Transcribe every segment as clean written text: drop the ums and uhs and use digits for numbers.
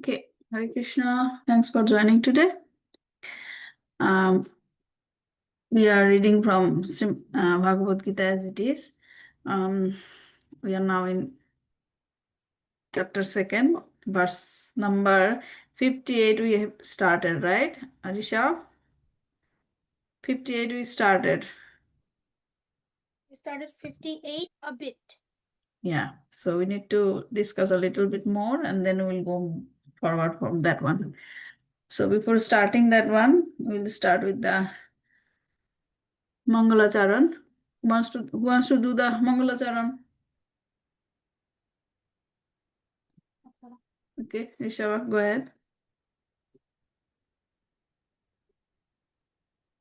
Okay, Hare Krishna. Thanks for joining today. We are reading from Bhagavad Gita as it is. We are now in chapter 2, verse number 58. We have started, right, Arisha? 58 we started. We started 58 a bit. Yeah, so we need to discuss a little bit more and then we'll go forward from that one. So before starting that one, we'll start with the Mangalacharan. Who wants to do the Mangalacharan? Okay, Rishava, go ahead.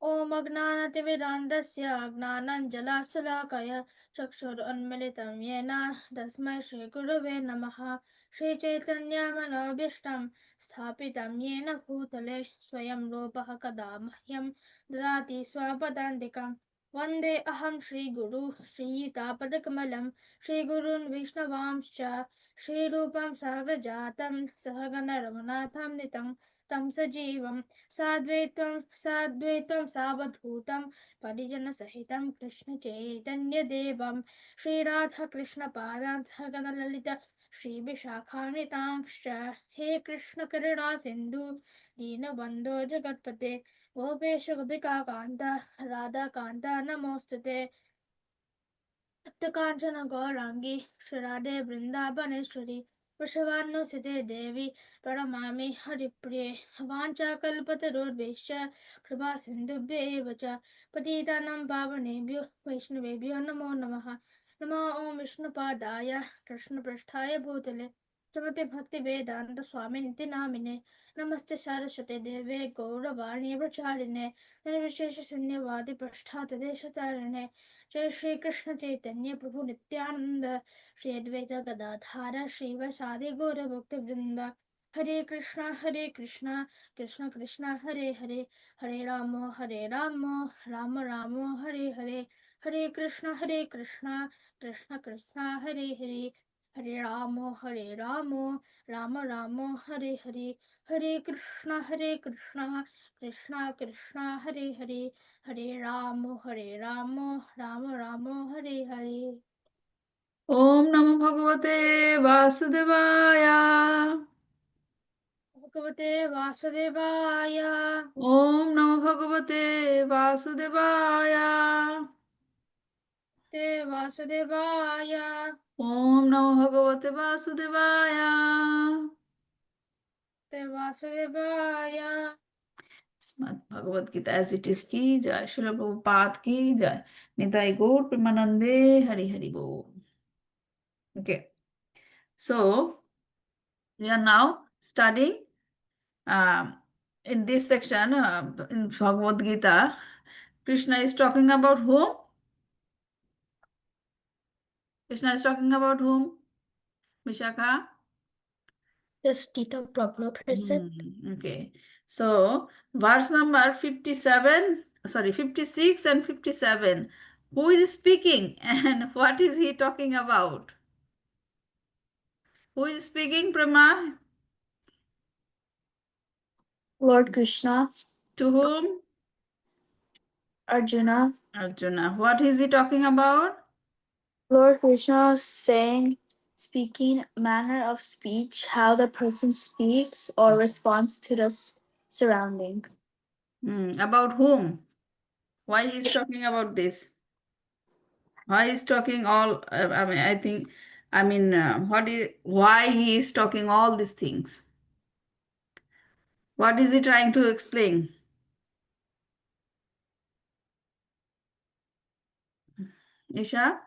ॐ अज्ञानतिमिरान्धस्य ज्ञानाञ्जलाशलाकय चक्षुरुन्मिलितं येन तस्मै श्रीगुरवे नमः श्रीचैतन्यमनोभीष्टं स्थापितं येन भूतले स्वयं रूपः कदा मह्यं ददाति स्वपदान्तिकं वन्दे अहं श्रीगुरु श्रीयुतापदकमलं श्रीगुरून् वैष्णवांश्च श्रीरूपं साग्रजातं सहगणरघुनाथं नितं तं सजीवं साद्वैतं सावधूतं परिजनसहितं कृष्णचैतन्यदेवं श्रीराधाकृष्णपादान् सहगणललित श्रीविशाखान्वितांश्च हे कृष्णकरुणा सिन्धु दीनबन्धो जगत्पते गोपेश गोपिकान्त राधाकान्त नमोऽस्तुते तप्तकाञ्चन गौराङ्गी श्रीराधे वृन्दावनेश्वरी वृषभानुसुते देवी प्रणमामि हरिप्रिये वाञ्छाकल्पतरुर्भैश्च कृपासिन्धुभ्यैव च पतितानां पावनेभ्यो वैष्णवेभ्यो नमो नमः नमो ॐ विष्णुपादाय कृष्णपृष्ठाय भूतले श्रीमते भक्तिवेदान्त स्वामिनिति नामिने नमस्ते सारस्वते देवे गौरवाणी प्रचारिणे निर्विशेषशून्यवादि पृष्ठातदेशतारिणे जय श्री कृष्ण चैतन्य प्रभु नित्यानंद श्री अद्वैत गदाधार श्रीवासादि गौर भक्त वृंद हरे Krishna Krishna Krishna Hare Hare Hare Ram Ram Ram Hare Hare Hare Krishna Krishna Krishna Hare Hare Hare Ram Ram Ram Hare Hare Hare Krishna Krishna Krishna Hare Hare Hare Ram Ram Ram Hare Hare Om Namo Bhagavate Vasudevaya. भगवते वासुदेवाय Om Namo Bhagavate Vasudevaya. ते वासुदेवाय Om Namo Bhagavate Vasudevaya. ते वासुदेवाय Srimad Bhagavad Gita as it is ki jai. Srila Prabhupada ki jai. Nitai Gaur Premanande Hari Hari Bo. Okay. So we are now studying in this section in Bhagavad Gita. Krishna is talking about whom? Krishna is talking about whom? Vishakha? The sthitaprajna person. Okay. So verse number 57, sorry, 56 and 57. Who is speaking and what is he talking about? Who is speaking, Prama? Lord Krishna, To whom? Arjuna. Arjuna. What is he talking about? Lord Krishna saying, speaking manner of speech, how the person speaks or responds to the surrounding. About whom? Why he is talking about this? Why is talking all? Why he is talking all these things? What is he trying to explain? Nisha?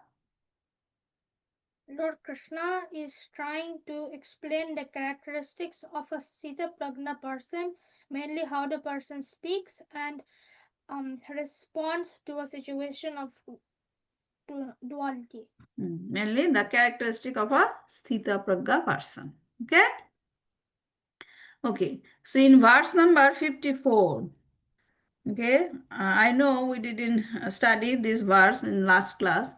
Lord Krishna is trying to explain the characteristics of a sthitaprajna person, mainly how the person speaks and responds to a situation of duality. Mainly the characteristic of a sthitaprajna person. Okay? Okay. So in verse number 54, okay, I know we didn't study this verse in last class,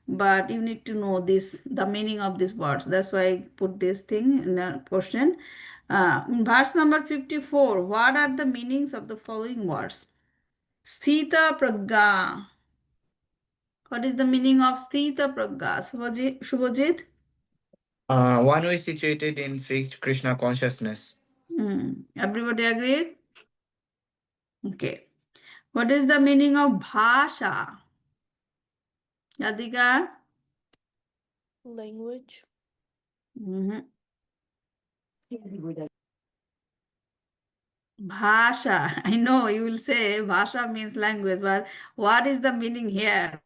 but you need to know this, the meaning of this words. That's why I put this thing in a question. In verse number 54, what are the meanings of the following words? Sthitaprajna. What is the meaning of sthitaprajna? Shubhajit? One who is situated in fixed Krishna consciousness. Everybody agreed? Okay. What is the meaning of bhasha? Yadika? Language. Mhm. Bhasha. I know you will say bhasha means language, but what is the meaning here?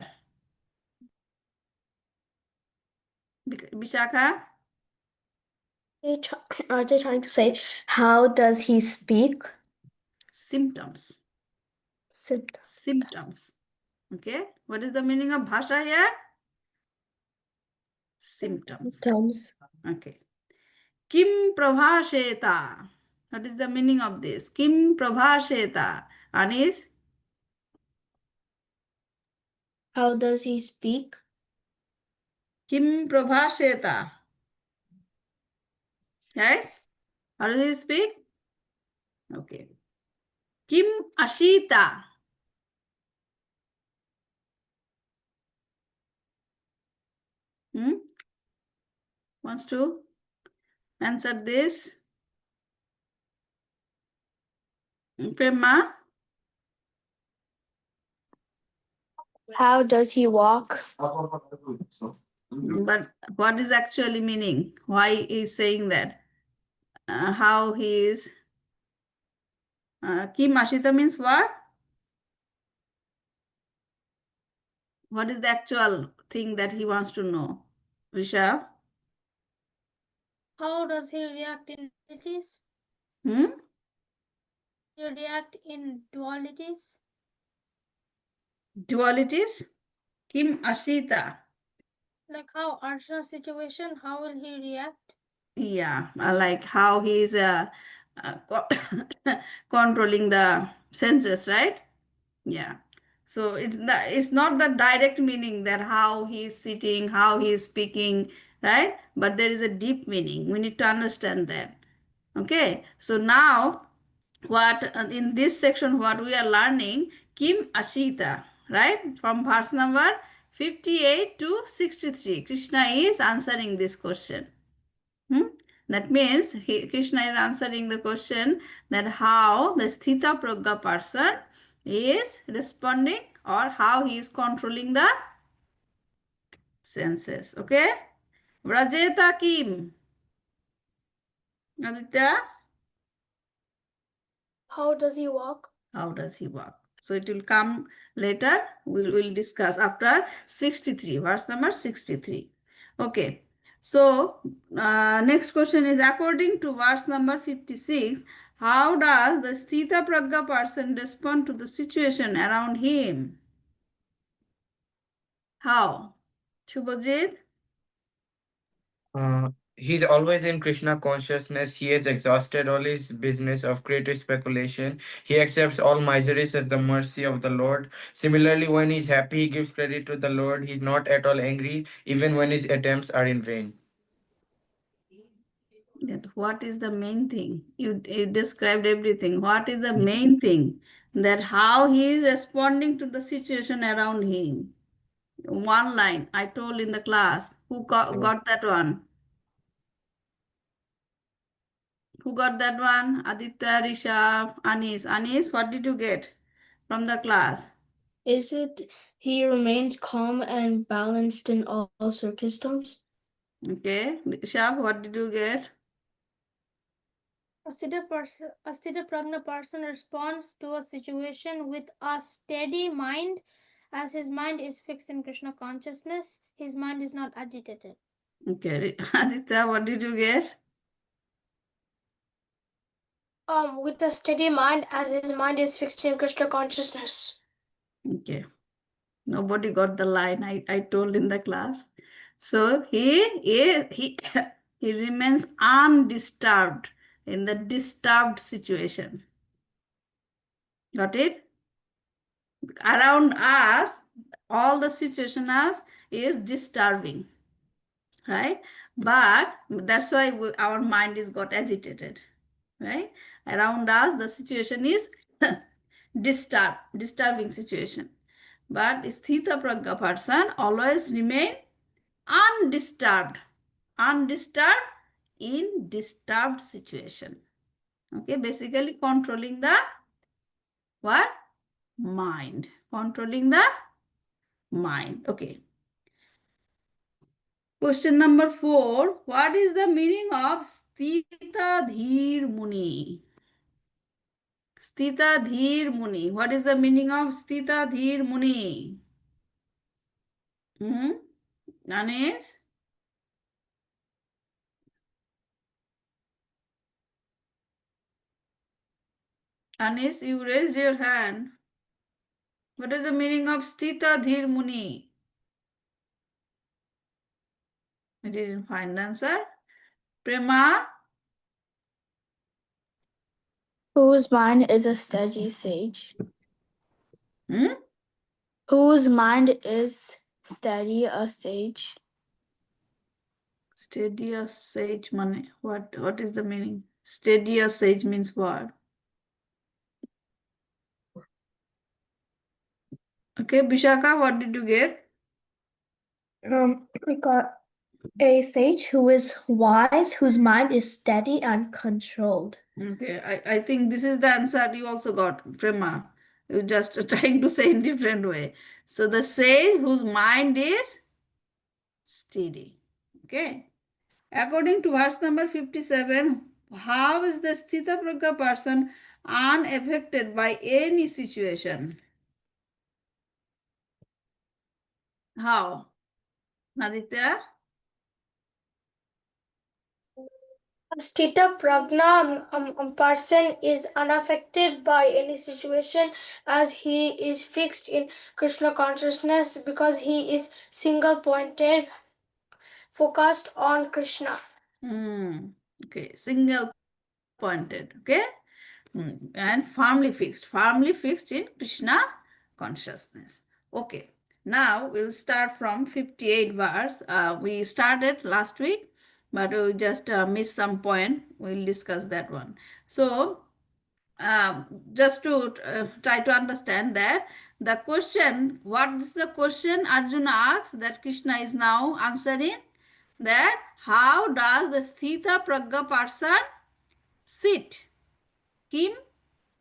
Vishakha? Are they trying to say how does he speak? Symptoms. Symptoms. Symptoms. Okay. What is the meaning of bhasha here? Symptoms. Symptoms. Okay. Kim prabhasheta. What is the meaning of this? Kim prabhasheta. Anis? How does he speak? Kim prabhasheta. Right? How does he speak? Okay. Kim ashita. Wants to answer this? Prema? How does he walk? But what is actually meaning? Why is saying that? How he is? Kim ashita means what? What is the actual thing that he wants to know? Rishabh? How does he react in dualities? Hmm? He react in dualities? Dualities? Kim ashita. Like how Arjuna's situation, how will he react? Yeah, like how he is controlling the senses, right? Yeah. So it's not the direct meaning that how he is sitting, how he is speaking, right? But there is a deep meaning. We need to understand that. Okay. So now what in this section what we are learning Kim Ashita, right? From verse number 58 to 63. Krishna is answering this question. That means Krishna is answering the question that how the sthita prajna person is responding or how he is controlling the senses. Okay? Vrajeta Kim. Aditya, How does he walk? how does he walk? So it will come later. We'll discuss after 63, verse number 63. Okay. So next question is according to verse number 56, how does the sthita prajna person respond to the situation around him? How? Shubhajit? He's always in Krishna consciousness. He has exhausted all his business of creative speculation. He accepts all miseries as the mercy of the Lord. Similarly, when he's happy, he gives credit to the Lord. He's not at all angry, even when his attempts are in vain. That what is the main thing? You described everything. What is the main thing? That how he is responding to the situation around him. One line I told in the class. Who got that one? Who got that one? Aditya, Rishabh, Anis. Anis, what did you get from the class? Is it he remains calm and balanced in all circumstances? Okay. Rishabh, what did you get? A sthitaprajna person responds to a situation with a steady mind. As his mind is fixed in Krishna consciousness, his mind is not agitated. Okay. Aditya, what did you get? With a steady mind, as his mind is fixed in Krishna consciousness. Okay. Nobody got the line I told in the class. So he he remains undisturbed in the disturbed situation. Got it? Around us, all the situation is disturbing, right? But that's why our mind is got agitated. right? Around us, the situation is disturbing situation. But sthitaprajna person always remain undisturbed, undisturbed in disturbed situation. Okay, basically controlling the what? Mind. Controlling the mind. Okay. Question number 4. What is the meaning of Sthita Dhir Muni? Sthita Dhir Muni. What is the meaning of Sthita Dhir Muni? Anis? Anis, you raised your hand. What is the meaning of Sthita Dhir Muni? I didn't find the answer. Prema? Whose mind is a steady sage. Hmm? Whose mind is steady a sage. Steady as sage money. What is the meaning? Steady as sage means what? Okay, Bishaka, what did you get? We got a sage who is wise, whose mind is steady and controlled. Okay, I think this is the answer you also got, Prema. You're just trying to say in different way. So the sage whose mind is steady. Okay. According to verse number 57, how is the sthitaprajna person unaffected by any situation? How? Aditya? A sthitaprajna person is unaffected by any situation as he is fixed in Krishna consciousness because he is single-pointed, focused on Krishna. Okay, single pointed, okay? And firmly fixed in Krishna consciousness. Okay, now we'll start from 58 verse. We started last week, but we just missed some point. We'll discuss that one. So, just to try to understand that the question, what is the question Arjuna asks that Krishna is now answering? That how does the sthita prajna person sit? Kim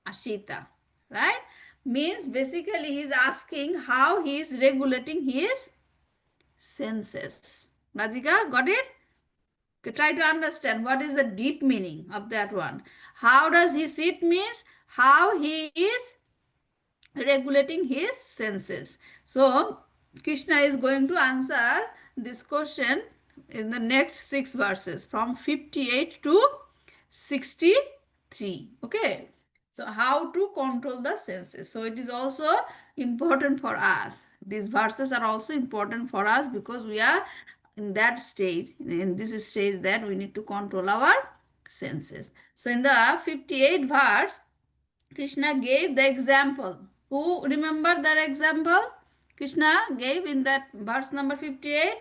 Ashita, right? Means basically he is asking how he is regulating his senses. Radhika, got it? Okay, try to understand what is the deep meaning of that one. How does he sit means how he is regulating his senses. So, Krishna is going to answer this question in the next 6 verses from 58 to 63. Okay. So, how to control the senses. So, it is also important for us. These verses are also important for us because we are in that stage, in this stage that we need to control our senses. So, in the 58 verse, Krishna gave the example. Who remember that example? Krishna gave in that verse number 58.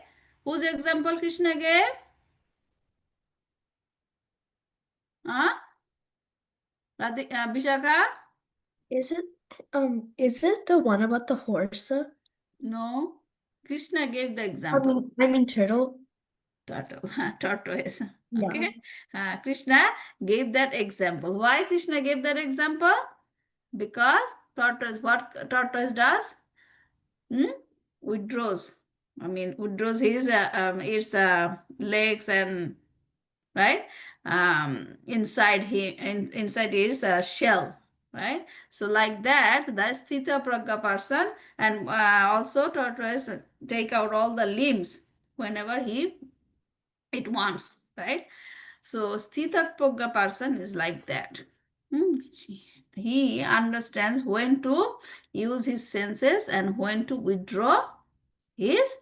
Whose example Krishna gave? Huh? Bishaka? Is it the one about the horse? No. Krishna gave the example. I mean turtle. Turtle, tortoise. Yeah. Okay. Krishna gave that example. Why Krishna gave that example? Because tortoise, what tortoise does? Withdraws. Withdraws his its legs and right inside his shell, right? So like that, the sthita prajna person and also tortoise take out all the limbs whenever it wants, right? So sthita prajna person is like that. He understands when to use his senses and when to withdraw his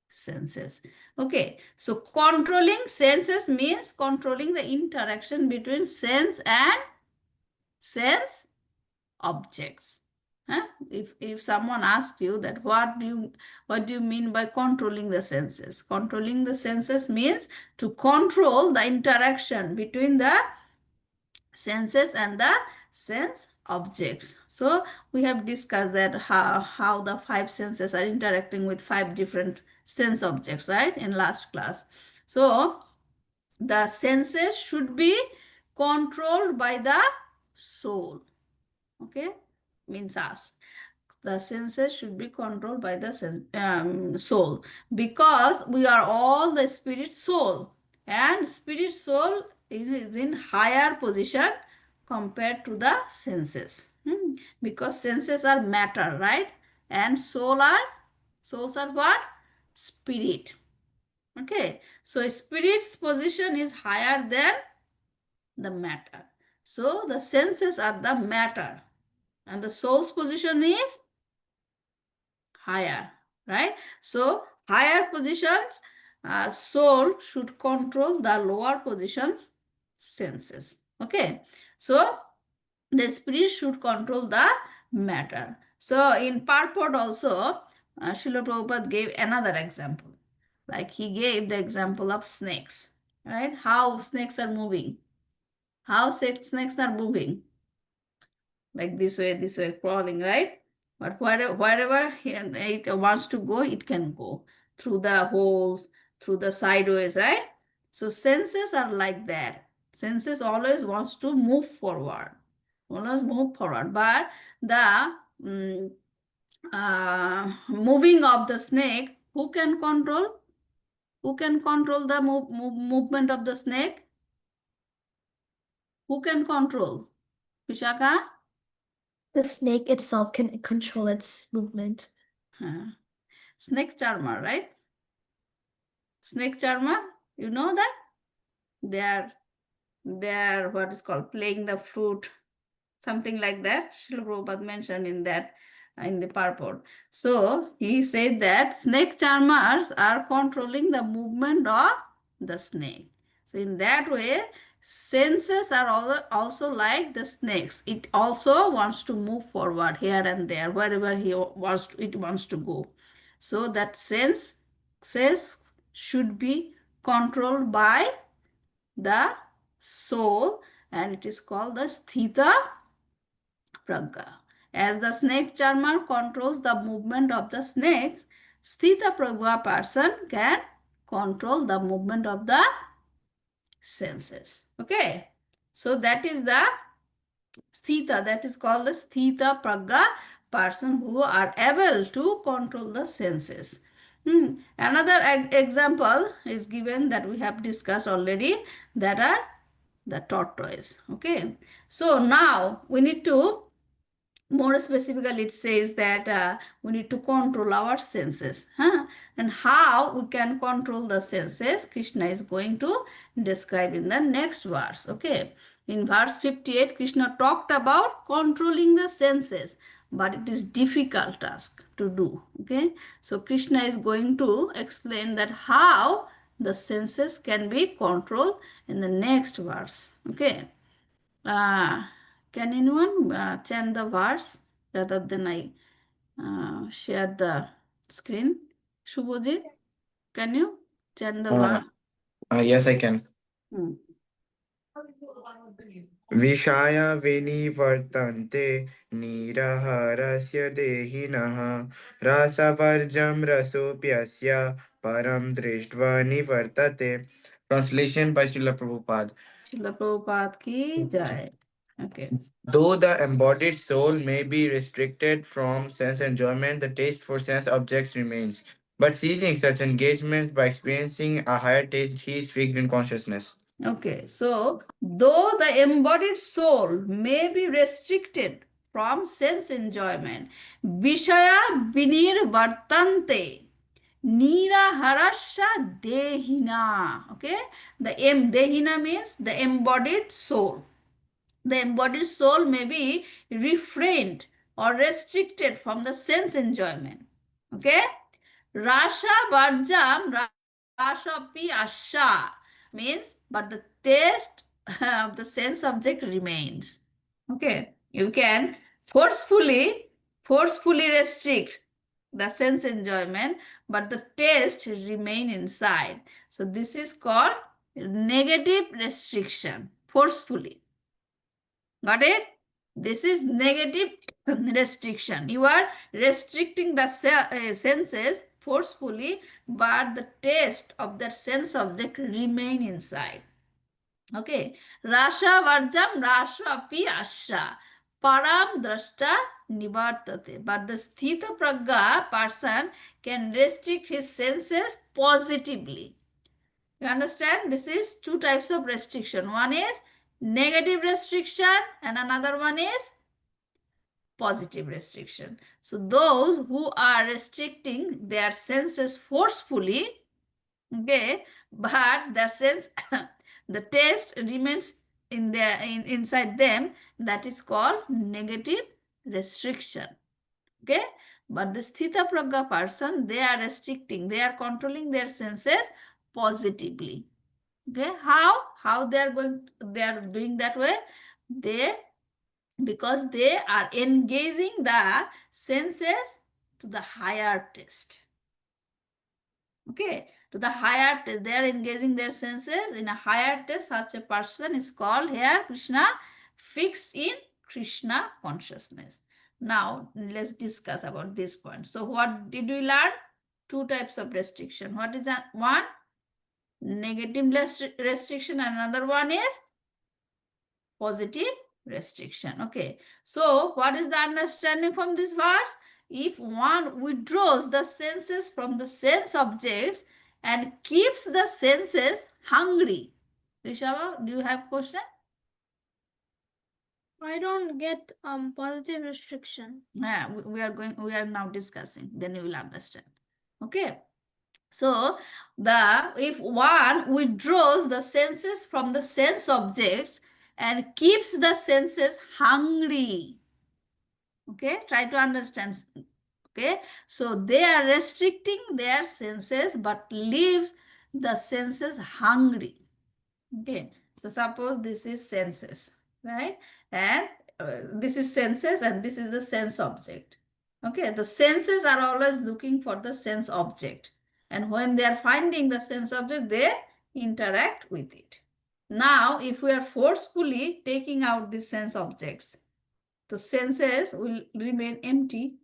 senses. Okay, so controlling senses means controlling the interaction between sense and sense objects. Huh? If someone asks you that what do you mean by controlling the senses? Controlling the senses means to control the interaction between the senses and the sense objects. So we have discussed that how the five senses are interacting with five different sense objects, right, in last class. So the senses should be controlled by the soul. Okay, means us. The senses should be controlled by the soul, because we are all the spirit soul, and spirit soul is in higher position compared to the senses. Because senses are matter, right, and souls are what? Spirit. Okay, so spirit's position is higher than the matter. So the senses are the matter, and the soul's position is higher, right? So higher positions, soul should control the lower positions, senses. Okay, so the spirit should control the matter. So in purport also, Srila Prabhupada gave another example. Like he gave the example of snakes, right? How snakes are moving. How snakes are moving. Like this way, crawling, right? But wherever it wants to go, it can go through the holes, through the sideways, right? So senses are like that. Senses always wants to move forward, always move forward. But the moving of the snake, who can control? Who can control the movement of the snake? Who can control? Vishaka? The snake itself can control its movement. Snake charmer, right? Snake charmer, you know that? They are what is called playing the flute, something like that. Srila Prabhupada mentioned in that, in the purport. So he said that snake charmers are controlling the movement of the snake. So in that way, senses are also like the snakes. It also wants to move forward here and there, wherever it wants to go. So that sense should be controlled by the soul, and it is called the sthita prajna. As the snake charmer controls the movement of the snakes, sthita prajna person can control the movement of the senses. Okay, so that is the sthita, that is called the sthita prajna person, who are able to control the senses. Another example is given that we have discussed already, that are the tortoise. Okay, so now we need to, more specifically, it says that we need to control our senses. And how we can control the senses, Krishna is going to describe in the next verse. Okay, in verse 58, Krishna talked about controlling the senses, but it is difficult task to do. Okay, so Krishna is going to explain that how the senses can be controlled in the next verse. Okay, can anyone chant the verse rather than I share the screen? Shubhajit, can you chant the verse? Yes, I can. Hmm. विषाया विनिवर्तन्ते निरहरस्य देहिनः रसवर्जं रसोऽप्यस्य परं दृष्ट्वा निवर्तते. Translation by Srila Prabhupada. Srila Prabhupada ki jai. Okay. Though the embodied soul may be restricted from sense enjoyment, the taste for sense objects remains. But ceasing such engagements by experiencing a higher taste, he is fixed in consciousness. Okay, so though the embodied soul may be restricted from sense enjoyment, Vishaya vinir vartante niraharasya dehina. Okay, the dehina means the embodied soul. The embodied soul may be refrained or restricted from the sense enjoyment. Okay, Rasha Varjam Rashapi Asha means, but the taste of the sense object remains. Okay, you can forcefully restrict the sense enjoyment, but the taste remain inside. So this is called negative restriction, forcefully. Got it? This is negative restriction. You are restricting the senses forcefully, but the taste of that sense object remain inside. Okay. Rasha varjam rasha api asha. Param drashta nivartate. But the sthita pragya person can restrict his senses positively. You understand? This is two types of restriction. One is negative restriction and another one is positive restriction. So those who are restricting their senses forcefully, okay, but the sense, the taste remains inside them, that is called negative restriction. Okay, but the sthita pragya person, they are restricting, they are controlling their senses positively. Okay, how they are doing that way? Because they are engaging the senses to the higher taste. Okay, to the higher taste, they are engaging their senses in a higher taste. Such a person is called here Krishna, fixed in Krishna consciousness. Now let's discuss about this point. So what did we learn? Two types of restriction. What is that? One, negative restriction, and another one is positive restriction. Okay, so what is the understanding from this verse? If one withdraws the senses from the sense objects and keeps the senses hungry. Rishava, do you have question? I don't get positive restriction. Yeah, we are now discussing, then you will understand. Okay, so if one withdraws the senses from the sense objects and keeps the senses hungry, okay, try to understand. Okay, so they are restricting their senses but leaves the senses hungry. Okay, so suppose this is senses, right, and this is senses and this is the sense object. Okay, the senses are always looking for the sense object, and when they are finding the sense object, they interact with it. Now if we are forcefully taking out these sense objects, the senses will remain empty.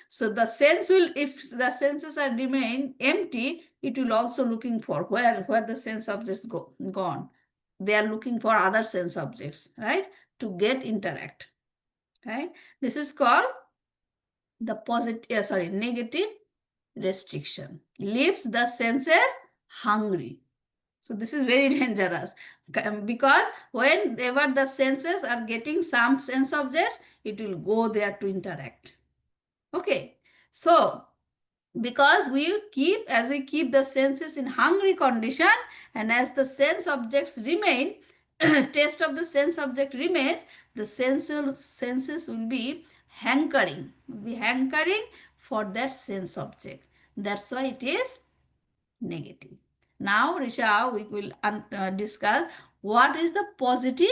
So the sense will, if the senses are remain empty, it will also looking for where the sense objects gone. They are looking for other sense objects, right, to get interact. Right? This is called the negative restriction. Leaves the senses hungry. So this is very dangerous, because whenever the senses are getting some sense objects, it will go there to interact. Okay, so because as we keep the senses in hungry condition, and as the sense objects remain, taste of the sense object remains, the senses will be hankering for that sense object. That's why it is negative. Now, Risha, we will discuss what is the positive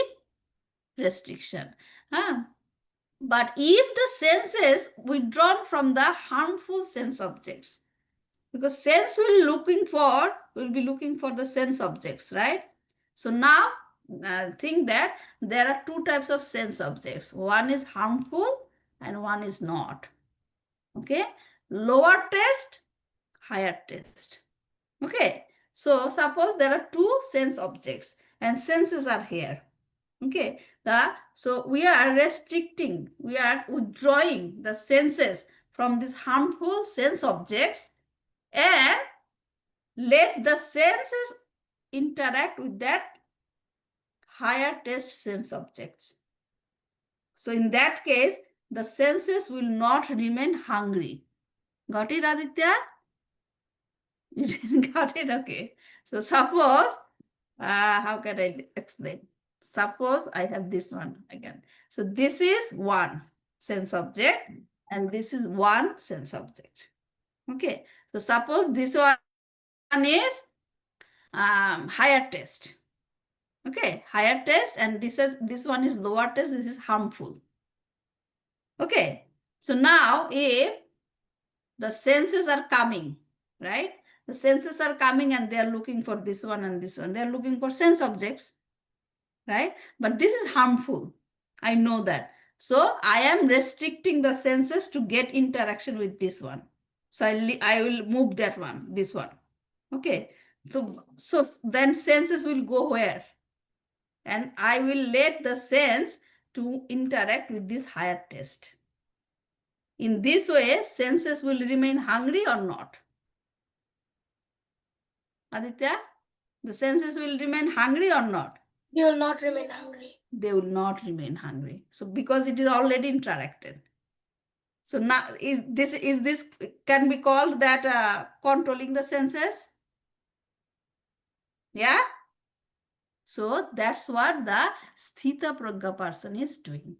restriction. But if the senses withdrawn from the harmful sense objects, because sense will be looking for the sense objects, right? So now think that there are two types of sense objects. One is harmful and one is not. Okay, lower taste, higher taste. Okay, so suppose there are two sense objects and senses are here. Okay, so we are restricting, we are withdrawing the senses from these harmful sense objects and let the senses interact with that higher taste sense objects. So in that case, the senses will not remain hungry. Got it, Aditya? You didn't got it? Okay. So suppose, how can I explain? Suppose I have this one again. So this is one sense object and this is one sense object. Okay. So suppose this one is higher taste. Okay, higher taste, and this one is lower taste. This is harmful. Okay. So now if the senses are coming, right? The senses are coming and they are looking for this one and this one. They are looking for sense objects. right? But this is harmful. I know that. So I am restricting the senses to get interaction with this one. So I will move that one, this one. Okay. So then senses will go where? And I will let the sense to interact with this higher taste. In this way, senses will remain hungry or not? Aditya, the senses will remain hungry or not? They will not remain hungry. They will not remain hungry. So because it is already interacted. So now is this can be called that controlling the senses? Yeah. So that's what the sthitaprajna person is doing.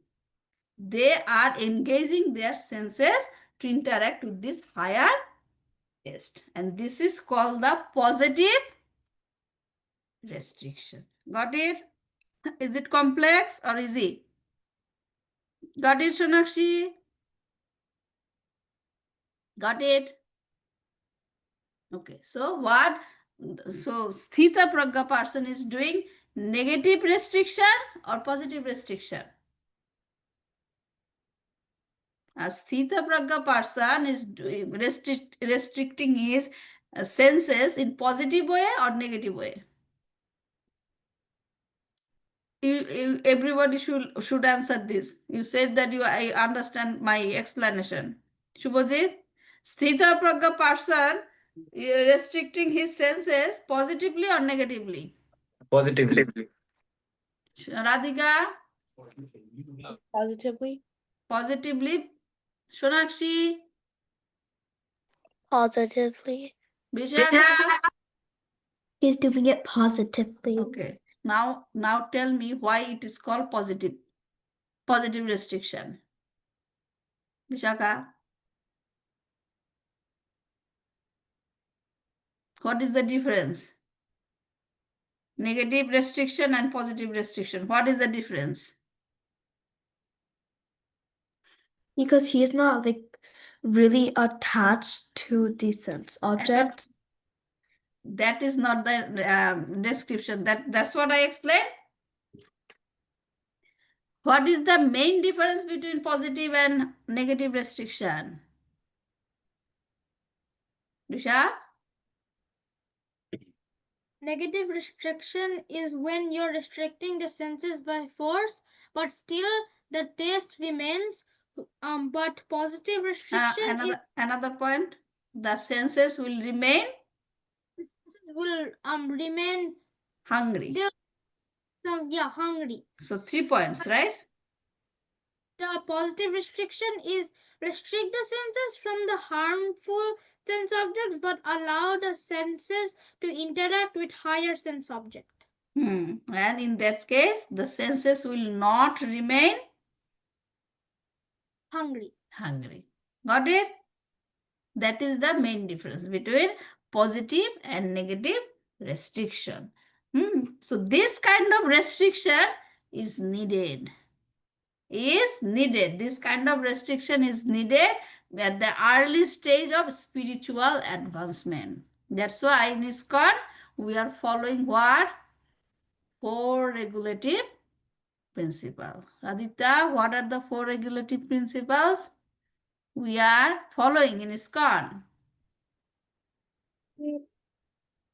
They are engaging their senses to interact with this higher taste. And this is called the positive restriction. Got it? Is it complex or easy? Got it, Sonakshi? Got it? Okay, so what? So sthitaprajna person is doing negative restriction or positive restriction? A sthitaprajna person is doing restricting his senses in positive way or negative way? Everybody should answer this. You said that I understand my explanation. Shubhajit, sthitaprajna person restricting his senses positively or negatively? Positively. Radhika, Positively. positively. Sonakshi, Positively. Vishaka. He's doing it positively. Okay. Now tell me why it is called positive restriction. Vishaka, what is the difference? Negative restriction and positive restriction. What is the difference? Because he is not like really attached to the sense objects. That is not the description. That's what I explained. What is the main difference between positive and negative restriction? Disha? Negative restriction is when you're restricting the senses by force, but still the taste remains. But positive restriction is Another point. The senses will remain remain hungry. hungry. So 3 points, right? The positive restriction is restrict the senses from the harmful sense objects, but allow the senses to interact with higher sense object. And in that case, the senses will not remain Hungry. Got it? That is the main difference between positive and negative restriction. So this kind of restriction is needed. This kind of restriction is needed at the early stage of spiritual advancement. That's why in ISKCON we are following what? 4 regulative principles. Aditya, what are the 4 regulative principles we are following in ISKCON?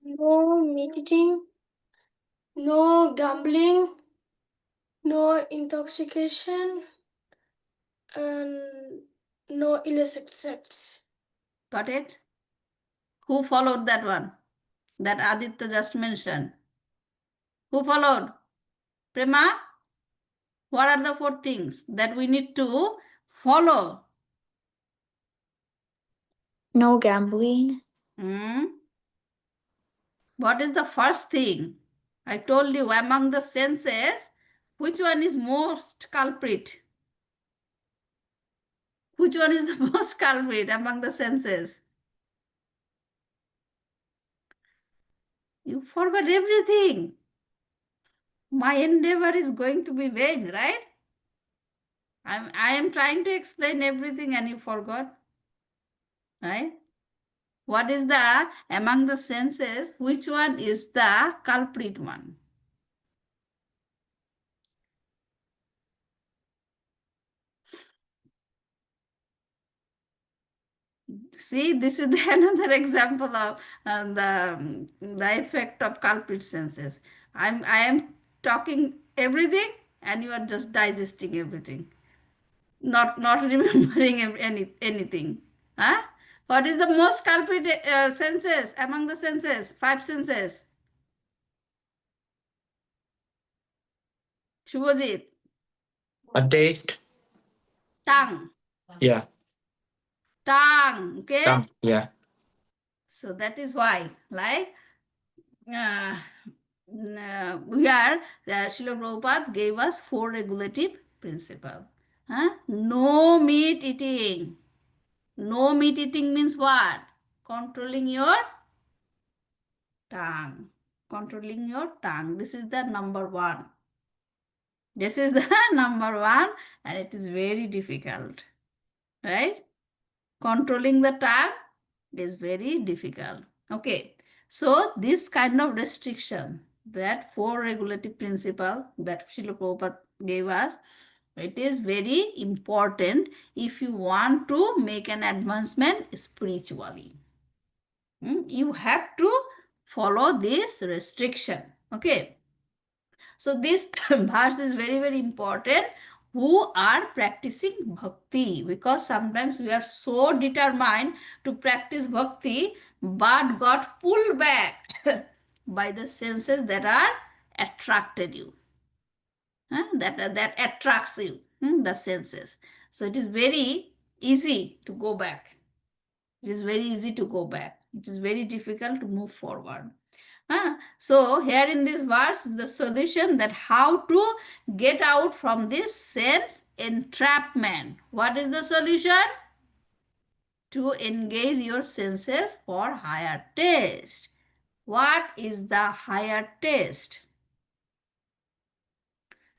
No meat eating, no gambling, no intoxication, and no illicit sex. Got it? Who followed that one? That Aditya just mentioned. Who followed? Prema? What are the 4 things that we need to follow? No gambling. What is the first thing? I told you among the senses, which one is most culprit? Which one is the most culprit among the senses? You forgot everything. My endeavor is going to be vain, right? I am trying to explain everything and you forgot, right? What is the, among the senses, which one is the culprit one? See, this is another example of the effect of culprit senses. I am talking everything, and you are just digesting everything, not remembering anything. Huh? What is the most culprit senses among the senses? Five senses. Shubhajit, A taste. tongue, Yeah. tongue. Okay. Tongue. Yeah. So that is why, like, uh, here, Srila Prabhupada gave us four regulative principles. Huh? No meat eating. No meat eating means what? Controlling your tongue. Controlling your tongue. This is the number one. This is the number one, and it is very difficult. Right? Controlling the tongue is very difficult. Okay. So this kind of restriction, that four regulative principle that Srila Prabhupada gave us, it is very important if you want to make an advancement spiritually. You have to follow this restriction. Okay. So this verse is very, very important who are practicing bhakti, because sometimes we are so determined to practice bhakti but got pulled back by the senses that are attracted you. That attracts you, the senses. So it is very easy to go back. It is very easy to go back. It is very difficult to move forward. So here in this verse is the solution that how to get out from this sense entrapment. What is the solution? To engage your senses for higher taste. What is the higher taste?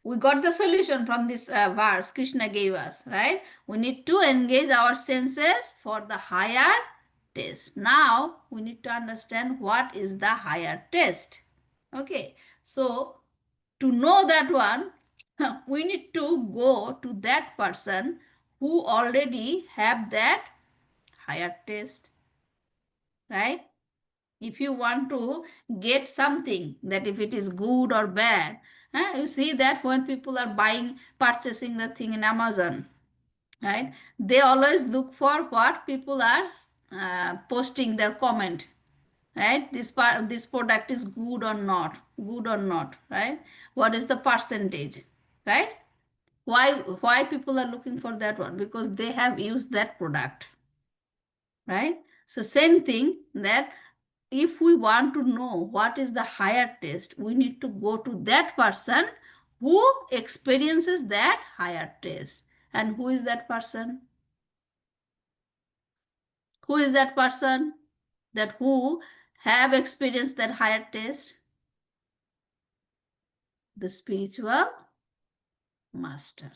We got the solution from this verse Krishna gave us, right? We need to engage our senses for the higher taste. Now we need to understand what is the higher taste. Okay, so to know that one, we need to go to that person who already have that higher taste, right? If you want to get something, that if it is good or bad, you see that when people are purchasing the thing in Amazon, right, they always look for what people are posting their comment, right? This product is good or not, right? What is the percentage, right? Why people are looking for that one? Because they have used that product, right? So same thing, that if we want to know what is the higher taste, we need to go to that person who experiences that higher taste. And who is that person? Who is that person that who have experienced that higher taste? The spiritual master.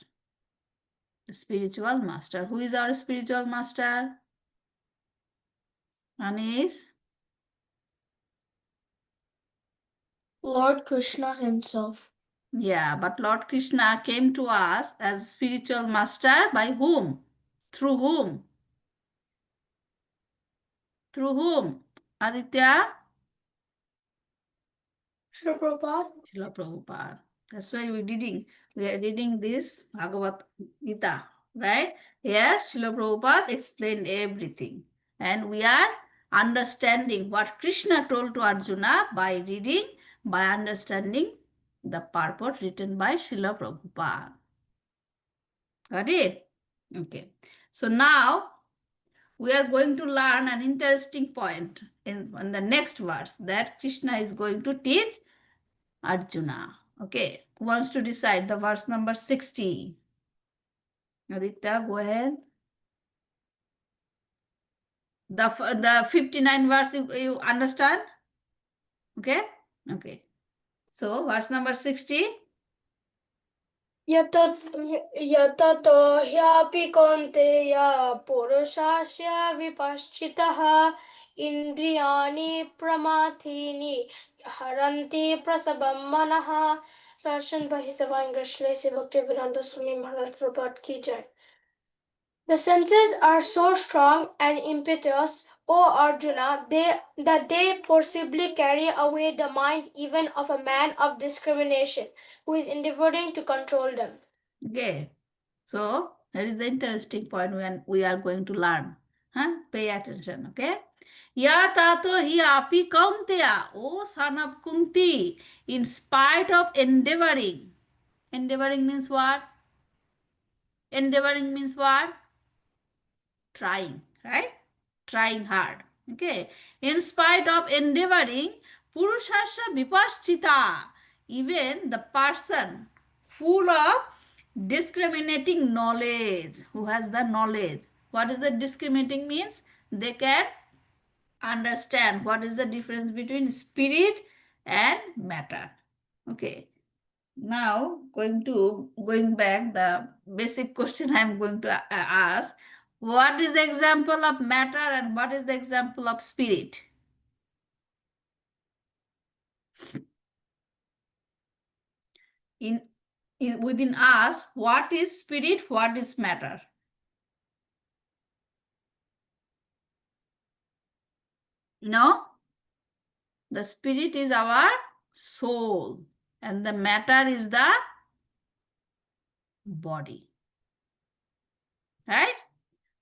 The spiritual master. Who is our spiritual master? Anish? Lord Krishna himself. Yeah, but Lord Krishna came to us as spiritual master by whom? Through whom? Through whom? Aditya? Srila Prabhupada. Srila Prabhupada. That's why we are reading this Bhagavad Gita, right? Here, Srila Prabhupada explained everything. And we are understanding what Krishna told to Arjuna by reading, by understanding the purport written by Srila Prabhupada. Got it? Okay. So now we are going to learn an interesting point in the next verse that Krishna is going to teach Arjuna. Okay. Who wants to decide the verse number 60? Aditya, go ahead. The 59 verse you understand? Okay? Okay. So verse number 60. यततो happy कौन्तेय पुरुषस्य विपश्चितः इन्द्रियाणि प्रमाथीनि हरन्ति प्रसवं मनः. Russian by His Divine Grace, Bhaktivedanta Swami Maharaj Prabhupada ki jai. The senses are so strong and impetuous, O Arjuna, that they forcibly carry away the mind even of a man of discrimination who is endeavoring to control them. Okay. So here is the interesting point when we are going to learn. Pay attention, okay? Ya tato hi api kaunteya, O son of Kunti, in spite of endeavoring. Endeavoring means what? Endeavoring means what? Trying, right? Trying hard. Okay. In spite of endeavoring, Purushasya Vipaschita, even the person full of discriminating knowledge, who has the knowledge. What is the discriminating means? They can understand what is the difference between spirit and matter. Okay. Now going back, the basic question I'm going to ask: what is the example of matter and what is the example of spirit? Within us, what is spirit, what is matter? No, the spirit is our soul and the matter is the body, right?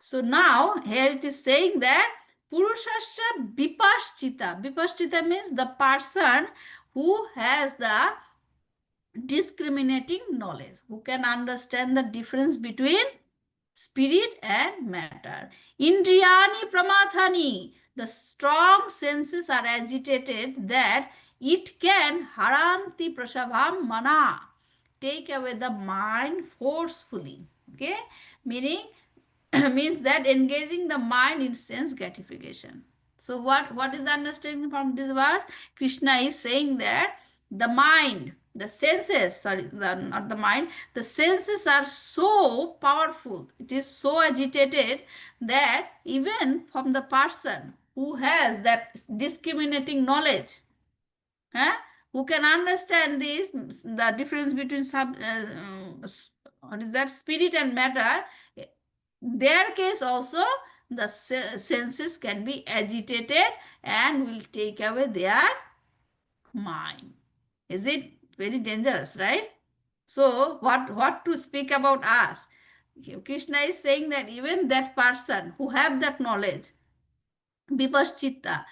So now here it is saying that Purushasya Vipaschita. Vipaschita means the person who has the discriminating knowledge, who can understand the difference between spirit and matter. Indriyani pramathani, the strong senses are agitated that it can haranti prasabham mana, take away the mind forcefully. Okay, meaning means that engaging the mind in sense gratification. So what is the understanding from this verse? Krishna is saying that the mind, the senses, not the mind, the senses are so powerful, it is so agitated that even from the person who has that discriminating knowledge, who can understand this, the difference between what is that, spirit and matter, their case also the senses can be agitated and will take away their mind. Is it very dangerous, right? So what to speak about us? Krishna is saying that even that person who have that knowledge, Vipaschita,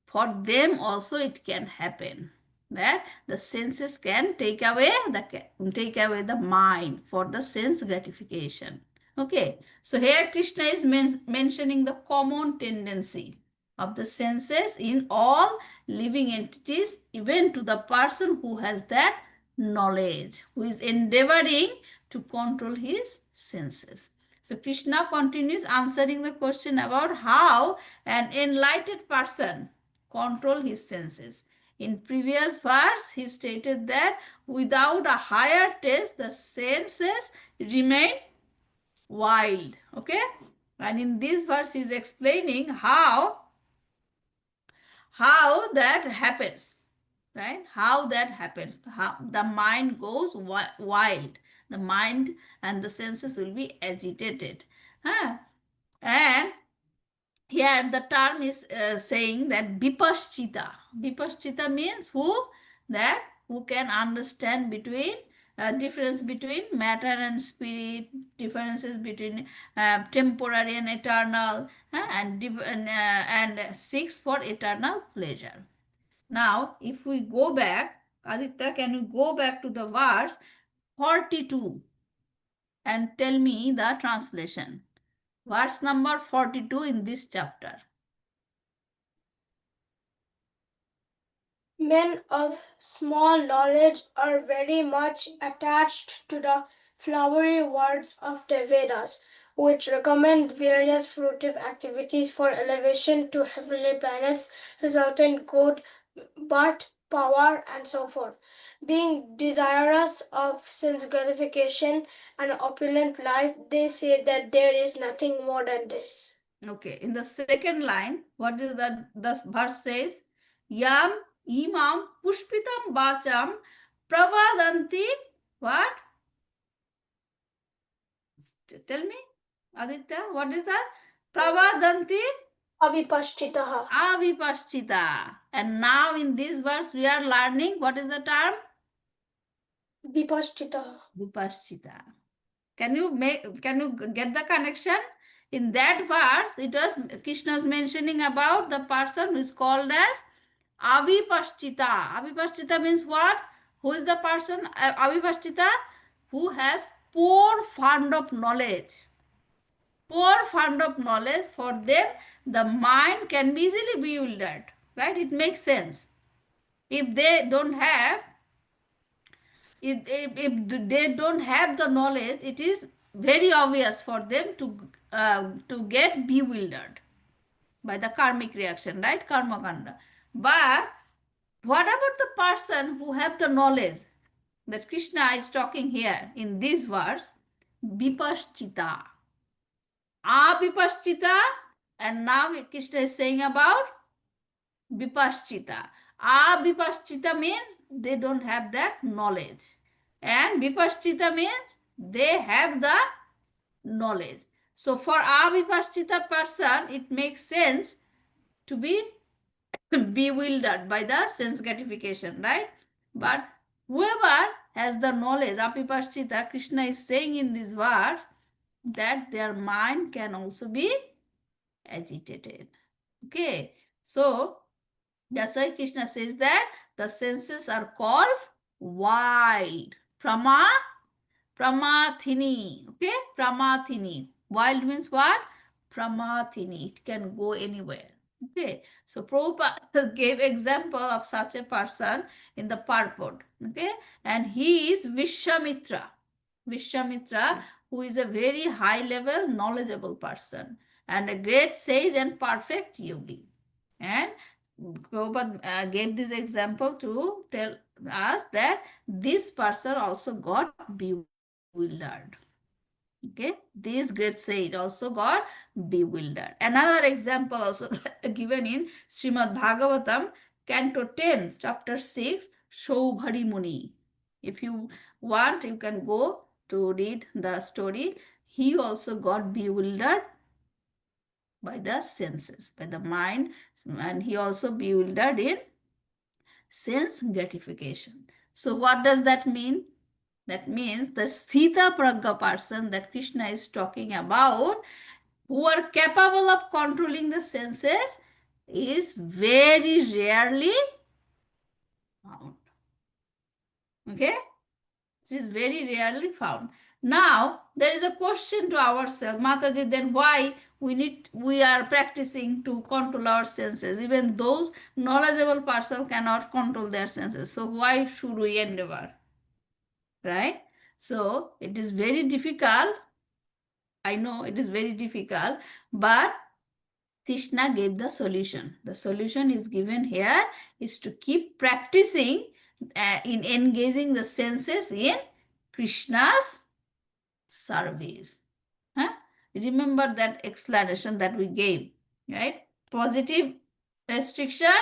for them also it can happen that the senses can take away the mind for the sense gratification. Okay, so here Krishna is mentioning the common tendency of the senses in all living entities, even to the person who has that knowledge, who is endeavoring to control his senses. So Krishna continues answering the question about how an enlightened person control his senses. In previous verse, he stated that without a higher test, the senses remain wild. Okay, and in this verse, he is explaining how that happens, right? How that happens, how the mind goes wild, the mind and the senses will be agitated. And here the term is saying that vipaschita. Vipaschita means who can understand between difference between matter and spirit, differences between temporary and eternal, and seeks for eternal pleasure. Now, if we go back, Aditya, can you go back to the verse 42 and tell me the translation? Verse number 42 in this chapter. Men of small knowledge are very much attached to the flowery words of the Vedas, which recommend various fruitive activities for elevation to heavenly planets, resulting good birth, power, and so forth. Being desirous of sense gratification and opulent life, they say that there is nothing more than this. Okay, in the second line, what is that? The verse says, Yam imam pushpitam bacham pravadanti. What? Tell me. Aditya, what is that? Pravadanti Avipashtitaha. avipaschita. And now in this verse we are learning what is the term? Vipashtitaha. Vipaschita. Can you get the connection? In that verse, it was Krishna's mentioning about the person who is called as Avipaschita. Avipaschita means what? Who is the person? Avipaschita, who has poor fund of knowledge. Poor fund of knowledge, for them, the mind can be easily bewildered. Right? It makes sense. If they don't have if they don't have the knowledge, it is very obvious for them to get bewildered by the karmic reaction, right? Karma kanda. But what about the person who have the knowledge that Krishna is talking here in this verse? Vipaschita. Avipaschita, and now Krishna is saying about Vipaschita. Avipaschita means they don't have that knowledge. And Vipaschita means they have the knowledge. So for Avipaschita person, it makes sense to be bewildered by the sense gratification, right? But whoever has the knowledge, Avipaschita, Krishna is saying in this verse that their mind can also be agitated. Okay, so that's why Krishna says that the senses are called wild. Pramathini. Okay, Pramathini. Wild means what? Pramathini. It can go anywhere. Okay, so Prabhupada gave example of such a person in the purport. Okay, and he is Vishwamitra. Vishwamitra, who is a very high level knowledgeable person and a great sage and perfect yogi. And Prabhupada gave this example to tell us that this person also got bewildered. Okay, this great sage also got bewildered. Another example also given in Srimad Bhagavatam, Canto 10, Chapter 6, Shobhari Muni. If you want, you can go to read the story. He also got bewildered by the senses, by the mind, and he also bewildered in sense gratification. So what does that mean? That means the sthitaprajna person that Krishna is talking about, who are capable of controlling the senses, is very rarely found. Okay? It is very rarely found. Now, there is a question to ourselves, Mataji, then why we are practicing to control our senses? Even those knowledgeable person cannot control their senses. So why should we endeavor? Right? So it is very difficult. I know it is very difficult, but Krishna gave the solution. The solution is given here is to keep practicing in engaging the senses in Krishna's service. Huh? Remember that explanation that we gave, right? Positive restriction,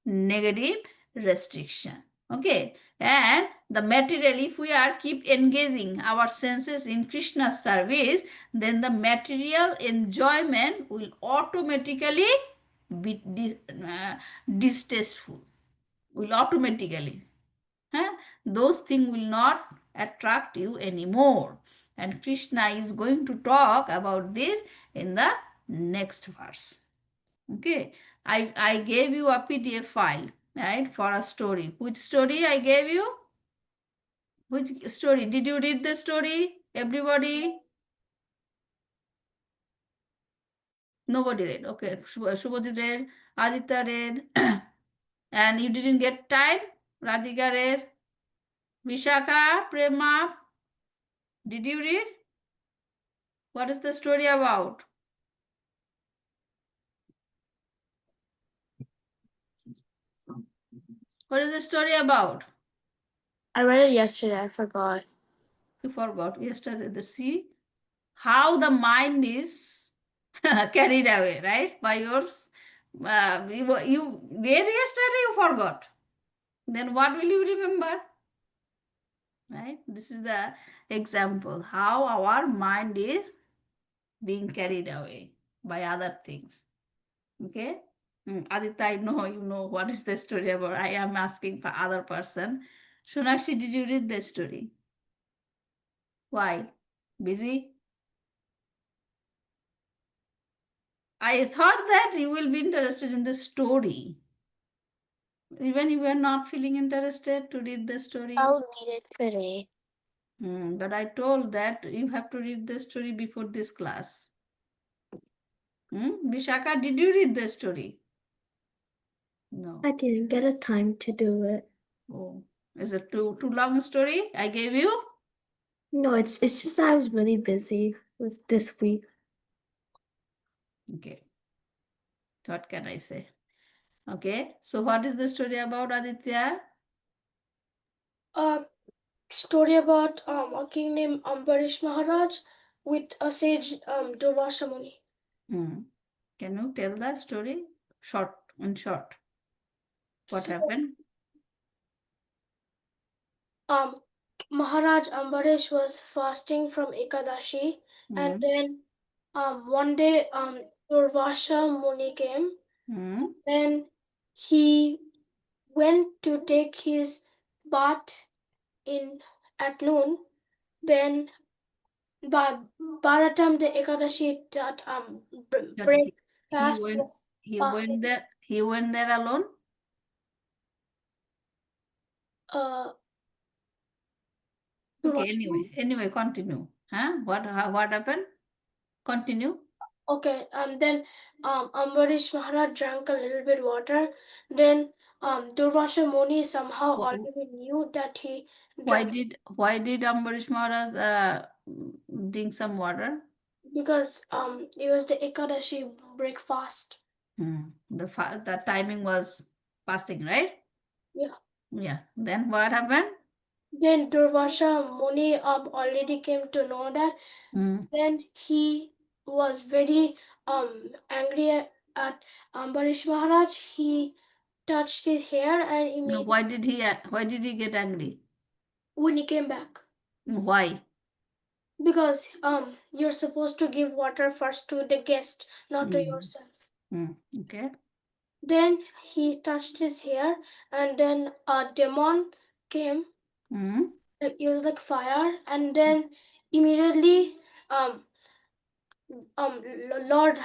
negative restriction. Okay, and the material, if we are keep engaging our senses in Krishna's service, then the material enjoyment will automatically be distasteful. Will automatically. Those things will not attract you anymore. And Krishna is going to talk about this in the next verse. Okay, I gave you a PDF file, right, for a story. Which story I gave you? Which story? Did you read the story? Everybody? Nobody read. Okay, Shubhajit read, Aditya read, and you didn't get time? Radhika read, Vishaka, Prema, did you read? What is the story about? What is the story about? I read it yesterday. I forgot. You forgot yesterday. The see how the mind is carried away, right? By yours. You read yesterday, you forgot. Then what will you remember? Right? This is the example how our mind is being carried away by other things. Okay? Aditya, I know you know what is the story about. I am asking for other person. Sonakshi, did you read the story? Why? Busy? I thought that you will be interested in the story. Even if you are not feeling interested to read the story. I'll read it today. But I told that you have to read the story before this class. Vishaka, did you read the story? No. I didn't get a time to do it. Oh, is it too long a story I gave you? No, it's just that I was really busy with this week. Okay. What can I say? Okay. So what is the story about, Aditya? Story about a king named Ambarish Maharaj with a sage Durvasha Muni. Can you tell the story? In short. What happened? Maharaj Ambarish was fasting from Ekadashi, and then one day Durvasha Muni came. Then he went to take his bath at noon. Then by Bharatam the Ekadashi that But break he fast went was he fasting. went there alone? Okay, Durvasha. anyway, continue. What happened? Continue. Okay, then Ambarish Maharaj drank a little bit water. Then Durvasha Muni somehow Wh- already knew that he Why drank did Ambarish Maharaj drink some water? because it was the Ekadashi breakfast. The timing was passing, right? Yeah. Yeah. Then what happened? Then Durvasha Muni already came to know that. Then he was very angry at Ambarish Maharaj. He touched his hair and No, immediately why did he get angry? when he came back. Why? Because you're supposed to give water first to the guest, not to yourself. Okay. Then he touched his hair, and then a demon came. It was like fire, and then immediately Lord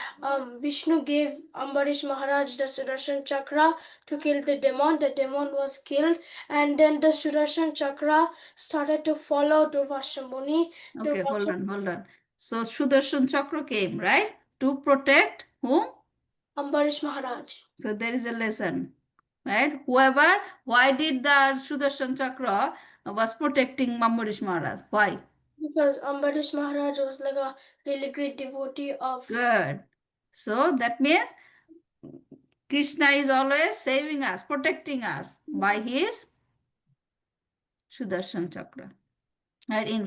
Vishnu gave Ambarish Maharaj the Sudarshan Chakra to kill the demon. The demon was killed, and then the Sudarshan Chakra started to follow Durvasha Muni. Okay, hold on. So Sudarshan Chakra came, right? To protect whom? Ambarish Maharaj. So there is a lesson, right? Why did the Sudarshan Chakra was protecting Ambarish Maharaj? Why? Because Ambarish Maharaj was like a really great devotee of. Good. So that means Krishna is always saving us, protecting us by his Sudarshan Chakra. Right? In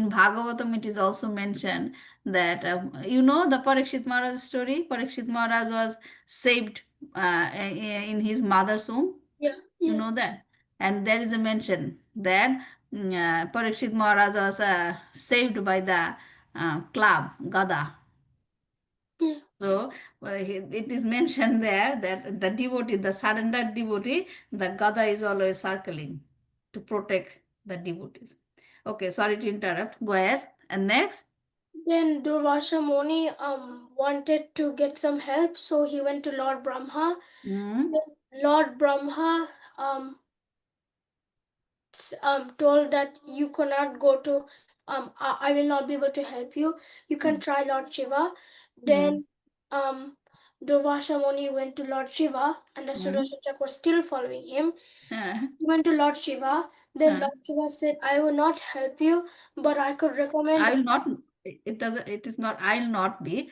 Bhagavatam, it is also mentioned that the Parikshit Maharaj story. Parikshit Maharaj was saved in his mother's womb. Yeah. You Yes. know that, and there is a mention that Parikshit Maharaj was saved by the club Gada. Yeah. So it is mentioned there that the devotee, the surrendered devotee, the Gada is always circling to protect the devotees. Okay, sorry to interrupt. Go ahead. And next? Then Durvasha Muni wanted to get some help, so he went to Lord Brahma. Lord Brahma told that you cannot go to I will not be able to help you. You can try Lord Shiva. Then Durvasha Muni went to Lord Shiva, and the Sudarshan Chakra was still following him. He went to Lord Shiva. Then Lord Shiva said, I will not help you, but I could recommend. I will not, it is not, I will not be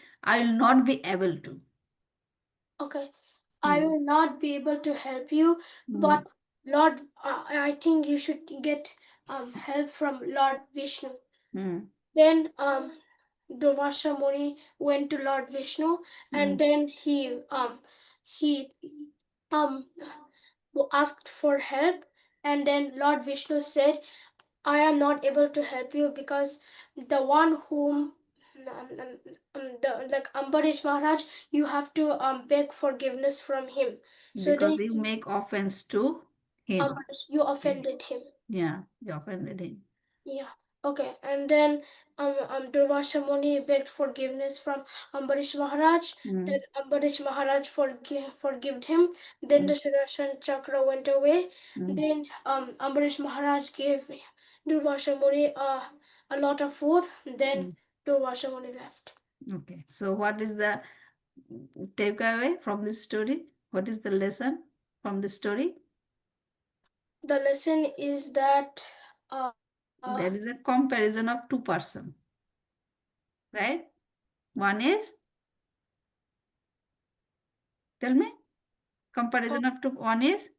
able to. Okay. I will not be able to help you, but Lord, I think you should get help from Lord Vishnu. Then Durvasha Muni went to Lord Vishnu, and then he asked for help, and then Lord Vishnu said, I am not able to help you because the one whom like Ambarish Maharaj, you have to beg forgiveness from him. So Because then you make offense to him. you offended him. Yeah, you offended him. Yeah. Okay. And then Durvasa Muni begged forgiveness from Ambarish Maharaj. Then Ambarish Maharaj forgived him. Then the Sudarshan Chakra went away. Then Ambarish Maharaj gave Durvasa Muni a lot of food. Then Durvasa Muni left. Okay, so what is the takeaway from this story? What is the lesson from this story? The lesson is that There is a comparison of two persons, right? One is, tell me, comparison of two. one is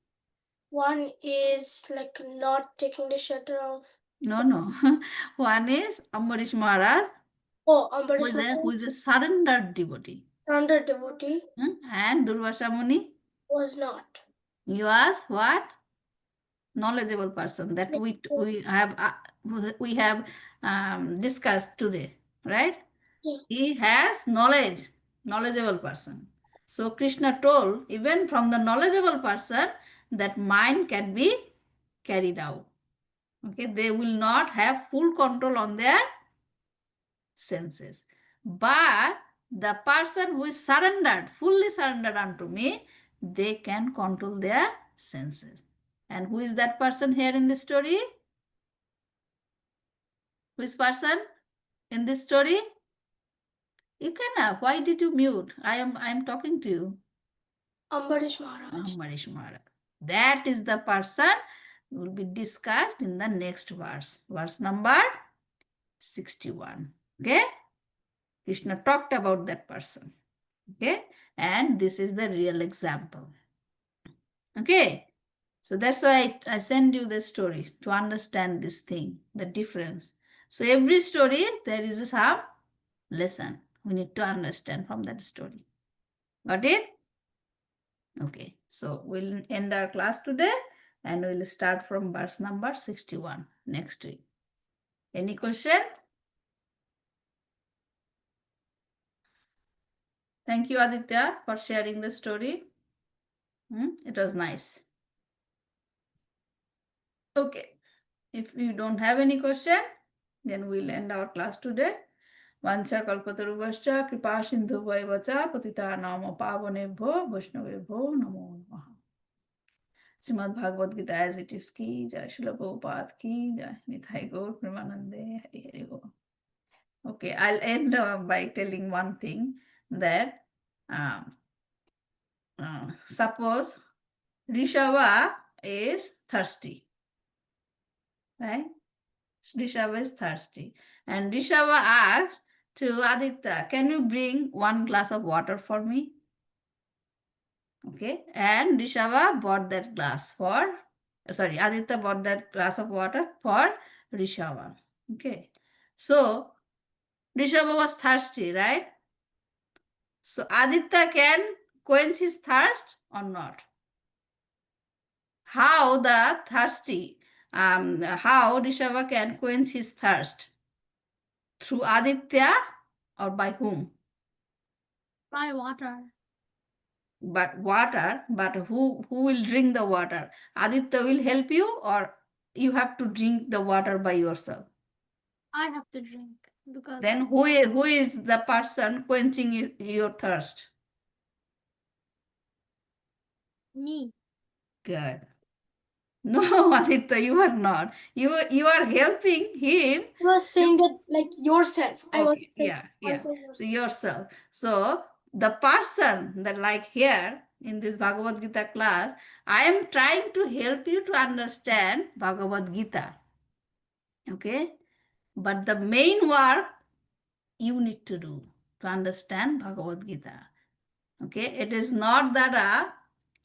like not taking the shelter of. No. One is Ambarish Maharaj, Oh, who Ambarish is Maharaj, a surrendered devotee. surrendered devotee, And Durvasa Muni, was not. he was what? Knowledgeable person that we have discussed today, right? Yeah. He has knowledgeable person. So Krishna told, even from the knowledgeable person, that mind can be carried out. Okay, they will not have full control on their senses. But the person who is surrendered, fully surrendered unto me, they can control their senses. And who is that person here in this story? Which person in this story? You can. Why did you mute? I am talking to you. Ambarish Maharaj. Ambarish Maharaj. That is the person will be discussed in the next verse. Verse number 61. Okay? Krishna talked about that person. Okay? And this is the real example. Okay? So that's why I send you the story to understand this thing, the difference. So every story, there is some lesson we need to understand from that story. Got it? Okay. So we'll end our class today and we'll start from verse number 61 next week. Any question? Thank you, Aditya, for sharing the story. It was nice. Okay. If you don't have any question, then we'll end our class today. Vancha kalpatarubhascha kripa sindhu vacha patita nama pavanebho vaishnavebho namo namaha. Srimad Bhagavad Gita as it is ki jai, Srila Prabhupada ki jai, Nithai Gaur Premanande, Hari Hari Bol. Okay, I'll end by telling one thing that suppose Rishava is thirsty, right? Rishava is thirsty. And Rishava asked to Aditya, can you bring one glass of water for me? Okay, and Rishava bought that glass for, Aditya bought that glass of water for Rishava. Okay, so Rishava was thirsty, right? So Aditya can quench his thirst or not? How the thirsty, how Rishava can quench his thirst? Through Aditya or by whom? By water. But who will drink the water? Aditya will help you or you have to drink the water by yourself? I have to drink because Then who is the person quenching your thirst? me. Good. No, Aditya, you are not. You are helping him. I was saying that like yourself. I was Okay, saying, yeah. saying So yourself. yourself. So the person that like here in this Bhagavad Gita class, I am trying to help you to understand Bhagavad Gita. Okay? But the main work you need to do to understand Bhagavad Gita. Okay? It is not that a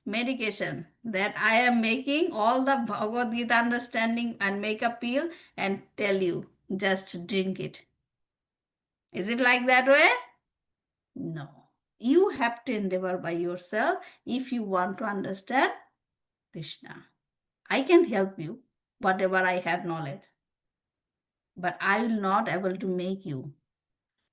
medication that I am making all the Bhagavad Gita understanding and make a pill and tell you just drink it. Is it like that way? No. You have to endeavor by yourself if you want to understand Krishna. I can help you, whatever I have knowledge. But I will not able to make you.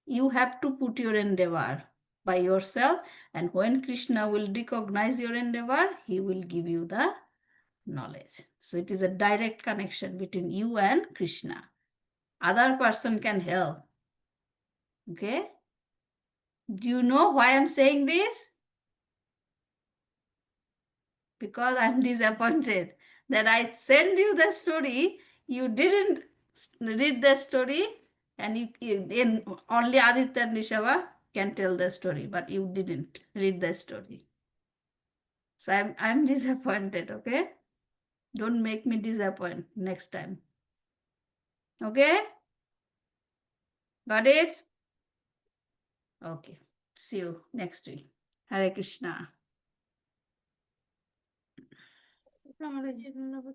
You have to put your endeavor by yourself, and when Krishna will recognize your endeavor, he will give you the knowledge. So it is a direct connection between you and Krishna. Other person can help. Okay? Do you know why I'm saying this? Because I'm disappointed that I sent you the story, you didn't read the story, and then only Aditya and Rishava can tell the story, but you didn't read the story. So I'm disappointed, okay? Don't make me disappoint next time. Okay? Got it? Okay. See you next week. Hare Krishna. Krishna Hare Mataji.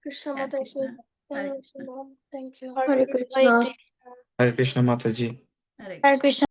Krishna. Hare Krishna. Thank you. Hare Krishna. Hare Krishna Mataji. Hare Hare Krishna. Krishna.